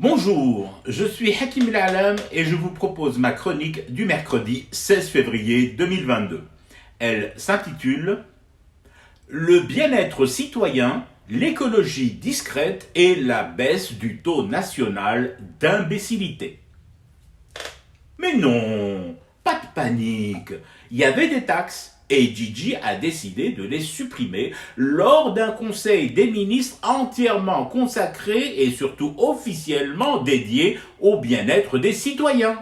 Bonjour, je suis Hakim El-Alam et je vous propose ma chronique du mercredi 16 février 2022. Elle s'intitule « Le bien-être citoyen, l'écologie discrète et la baisse du taux national d'imbécilité ». Mais non, pas de panique, il y avait des taxes et Gigi a décidé de les supprimer lors d'un conseil des ministres entièrement consacré et surtout officiellement dédié au bien-être des citoyens.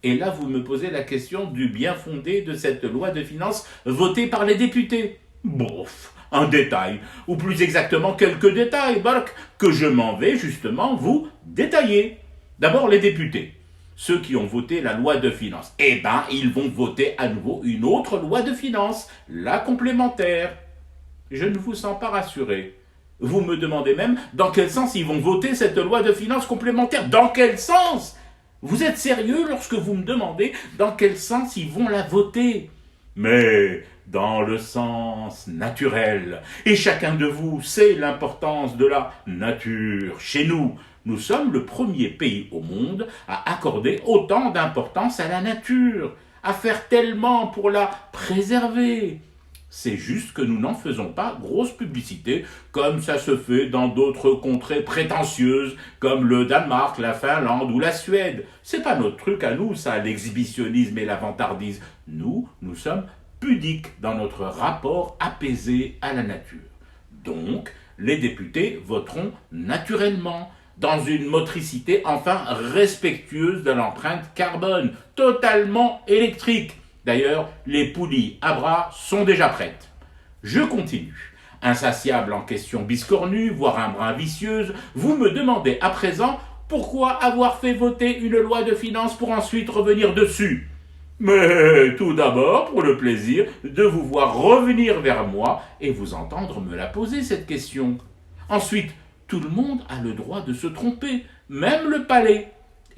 Et là, vous me posez la question du bien fondé de cette loi de finances votée par les députés. Bof, un détail, ou plus exactement quelques détails, que je m'en vais justement vous détailler. D'abord les députés. Ceux qui ont voté la loi de finances, ils vont voter à nouveau une autre loi de finances, la complémentaire. Je ne vous sens pas rassuré. Vous me demandez même dans quel sens ils vont voter cette loi de finances complémentaire. Dans quel sens? Vous êtes sérieux lorsque vous me demandez dans quel sens ils vont la voter? Mais dans le sens naturel. Et chacun de vous sait l'importance de la nature chez nous. Nous sommes le premier pays au monde à accorder autant d'importance à la nature, à faire tellement pour la préserver. C'est juste que nous n'en faisons pas grosse publicité, comme ça se fait dans d'autres contrées prétentieuses, comme le Danemark, la Finlande ou la Suède. C'est pas notre truc à nous, ça, l'exhibitionnisme et la vantardise. Nous sommes pudiques dans notre rapport apaisé à la nature. Donc, les députés voteront naturellement, dans une motricité enfin respectueuse de l'empreinte carbone, totalement électrique. D'ailleurs, les poulies à bras sont déjà prêtes. Je continue. Insatiable en questions biscornues, voire un brin vicieuse, vous me demandez à présent pourquoi avoir fait voter une loi de finances pour ensuite revenir dessus. Mais tout d'abord, pour le plaisir de vous voir revenir vers moi et vous entendre me la poser, cette question. Ensuite, tout le monde a le droit de se tromper, même le palais.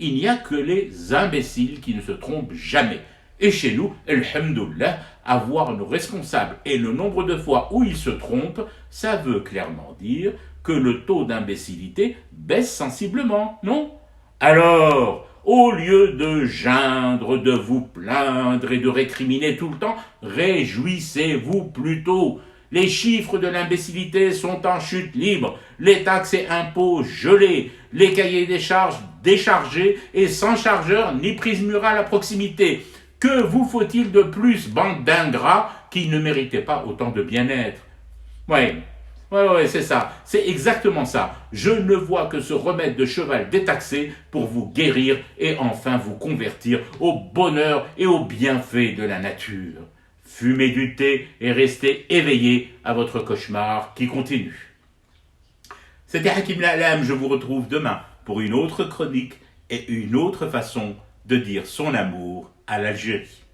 Il n'y a que les imbéciles qui ne se trompent jamais. Et chez nous, alhamdoulilah, avoir nos responsables et le nombre de fois où ils se trompent, ça veut clairement dire que le taux d'imbécilité baisse sensiblement, non? Alors, au lieu de geindre, de vous plaindre et de récriminer tout le temps, réjouissez-vous plutôt. Les chiffres de l'imbécilité sont en chute libre, les taxes et impôts gelés, les cahiers des charges déchargés et sans chargeur ni prise murale à proximité. Que vous faut-il de plus, bande d'ingrats qui ne méritaient pas autant de bien-être? Ouais, c'est ça, c'est exactement ça. Je ne vois que ce remède de cheval détaxé pour vous guérir et enfin vous convertir au bonheur et au bienfait de la nature. Fumez du thé et restez éveillés à votre cauchemar qui continue. C'était Hakim El-Alam, je vous retrouve demain pour une autre chronique et une autre façon de dire son amour à l'Algérie.